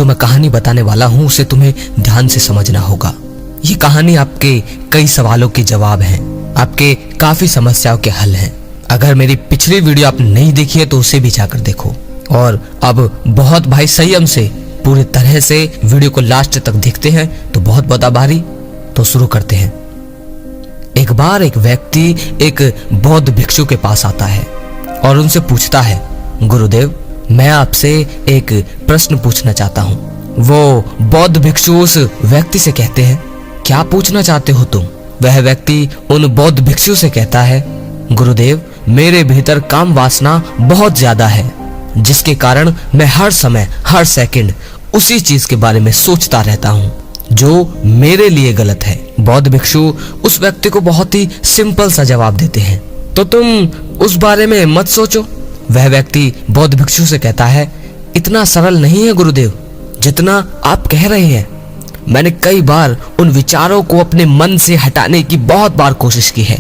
जो मैं कहानी बताने वाला हूँ उसे तुम्हें ध्यान से समझना होगा। ये कहानी आपके कई सवालों के जवाब हैं, आपके काफी समस्याओं के हल हैं। अगर मेरी पिछली वीडियो आपने नहीं देखी है तो उसे भी जाकर देखो। और अब बहुत भाई संयम से पूरी तरह से वीडियो को लास्ट तक देखते हैं तो बहुत आभारी। तो शुरू करते हैं। एक बार एक व्यक्ति एक बौद्ध भिक्षु के पास आता है और उनसे पूछता है, गुरुदेव मैं आपसे एक प्रश्न पूछना चाहता हूँ। वो बौद्ध भिक्षु उस व्यक्ति से कहते हैं, क्या पूछना चाहते हो तुम? वह व्यक्ति उन बौद्ध भिक्षु से कहता है, गुरुदेव मेरे भीतर काम वासना बहुत ज्यादा है, जिसके कारण मैं हर समय हर सेकंड उसी चीज के बारे में सोचता रहता हूँ जो मेरे लिए गलत है। बौद्ध भिक्षु उस व्यक्ति को बहुत ही सिंपल सा जवाब देते हैं, तो तुम उस बारे में मत सोचो। वह व्यक्ति बौद्ध भिक्षु से कहता है, इतना सरल नहीं है गुरुदेव जितना आप कह रहे हैं। मैंने कई बार उन विचारों को अपने मन से हटाने की बहुत बार कोशिश की है,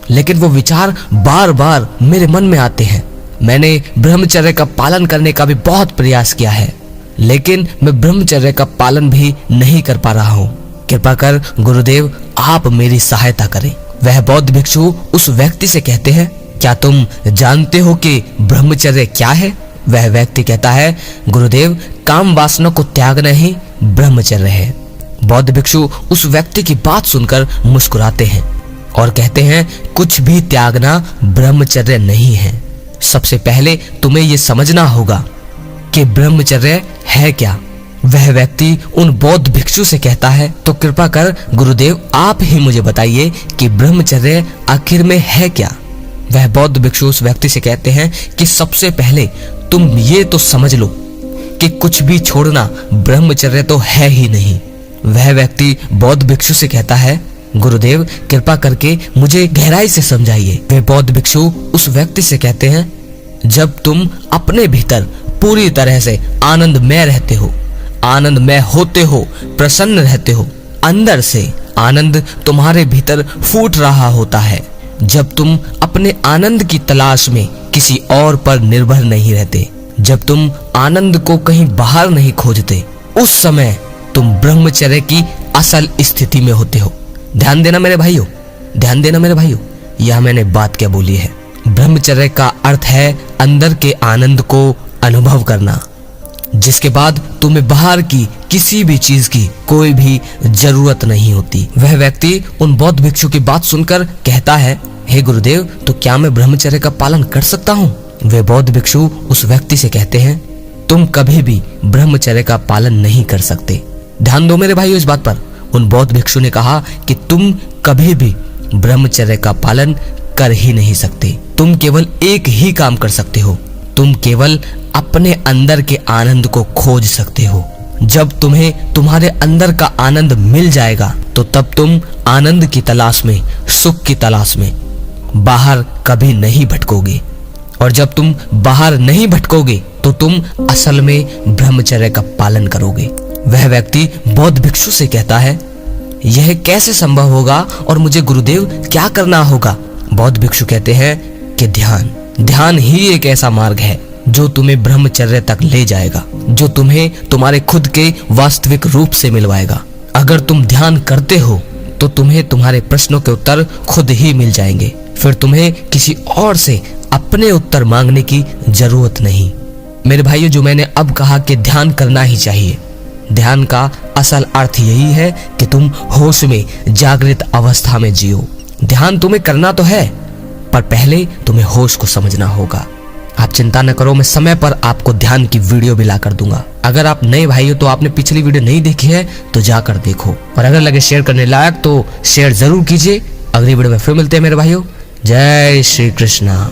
लेकिन वो विचार बार बार मेरे मन में आते हैं। मैंने ब्रह्मचर्य का पालन करने का भी बहुत प्रयास किया है, लेकिन मैं ब्रह्मचर्य का पालन भी नहीं कर पा रहा हूँ। कृपा कर गुरुदेव आप मेरी सहायता करें। वह बौद्ध भिक्षु उस व्यक्ति से कहते हैं, क्या तुम जानते हो कि ब्रह्मचर्य क्या है? वह व्यक्ति कहता है, गुरुदेव काम वासना को त्यागना ही ब्रह्मचर्य है। बौद्ध भिक्षु उस व्यक्ति की बात सुनकर मुस्कुराते हैं और कहते हैं, कुछ भी त्यागना ब्रह्मचर्य नहीं है। सबसे पहले तुम्हें यह समझना होगा कि ब्रह्मचर्य है क्या। वह व्यक्ति उन बौद्ध भिक्षु से कहता है, तो कृपा कर गुरुदेव आप ही मुझे बताइए कि ब्रह्मचर्य आखिर में है क्या। वह बौद्ध भिक्षु उस व्यक्ति से कहते हैं कि सबसे पहले तुम ये तो समझ लो कि कुछ भी छोड़ना ब्रह्मचर्य तो है ही नहीं। वह व्यक्ति बौद्ध भिक्षु से कहता है, गुरुदेव कृपा करके मुझे गहराई से समझाइए। वे बौद्ध भिक्षु उस व्यक्ति से कहते हैं, जब तुम अपने भीतर पूरी तरह से आनंदमय रहते हो, आनंदमय होते हो, प्रसन्न रहते हो, अंदर से आनंद तुम्हारे भीतर फूट रहा होता है, जब तुम अपने आनंद की तलाश में किसी और पर निर्भर नहीं रहते, जब तुम आनंद को कहीं बाहर नहीं खोजते, उस समय तुम ब्रह्मचर्य की असल स्थिति में होते हो। ध्यान देना मेरे भाइयों, ध्यान देना मेरे भाइयों, यह मैंने बात क्या बोली है। ब्रह्मचर्य का अर्थ है अंदर के आनंद को अनुभव करना, जिसके बाद तुम्हें बाहर की किसी भी चीज की कोई भी जरूरत नहीं होती। वह व्यक्ति उन बौद्ध भिक्षु की बात सुनकर कहता है, हे गुरुदेव तो क्या मैं ब्रह्मचर्य का पालन कर सकता हूँ? वे बौद्ध भिक्षु उस व्यक्ति से कहते हैं, तुम कभी भी ब्रह्मचर्य का पालन नहीं कर सकते। ध्यान दो मेरे भाइयों इस बात पर। उन बौद्ध भिक्षु ने कहा कि तुम कभी भी ब्रह्मचर्य का पालन कर ही नहीं सकते। तुम केवल एक ही काम कर सकते हो, तुम केवल अपने अंदर के आनंद को खोज सकते हो। जब तुम्हें तुम्हारे अंदर का आनंद मिल जाएगा तो तब तुम आनंद की तलाश में, सुख की तलाश में बाहर कभी नहीं भटकोगे। और जब तुम बाहर नहीं भटकोगे तो तुम असल में ब्रह्मचर्य का पालन करोगे। वह व्यक्ति बौद्ध भिक्षु से कहता है, यह कैसे संभव होगा और मुझे गुरुदेव क्या करना होगा? बौद्ध भिक्षु कहते हैं कि ध्यान ही एक ऐसा मार्ग है जो तुम्हें ब्रह्मचर्य तक ले जाएगा, जो तुम्हें तुम्हारे खुद के वास्तविक रूप से मिलवाएगा। अगर तुम ध्यान करते हो तो तुम्हें तुम्हारे प्रश्नों के उत्तर खुद ही मिल जाएंगे, फिर तुम्हें किसी और से अपने उत्तर मांगने की जरूरत नहीं। मेरे भाइयों, जो मैंने अब कहा कि ध्यान करना ही चाहिए, ध्यान का असल अर्थ यही है कि तुम होश में जागृत अवस्था में जियो। ध्यान तुम्हें करना तो है, पर पहले तुम्हें होश को समझना होगा। आप चिंता न करो, मैं समय पर आपको ध्यान की वीडियो भी ला कर दूंगा। अगर आप नए भाई हो तो आपने पिछली वीडियो नहीं देखी है तो जाकर देखो, और अगर लगे शेयर करने लायक तो शेयर जरूर कीजिए। अगली वीडियो में फिर मिलते हैं मेरे भाइयों। जय श्री कृष्णा।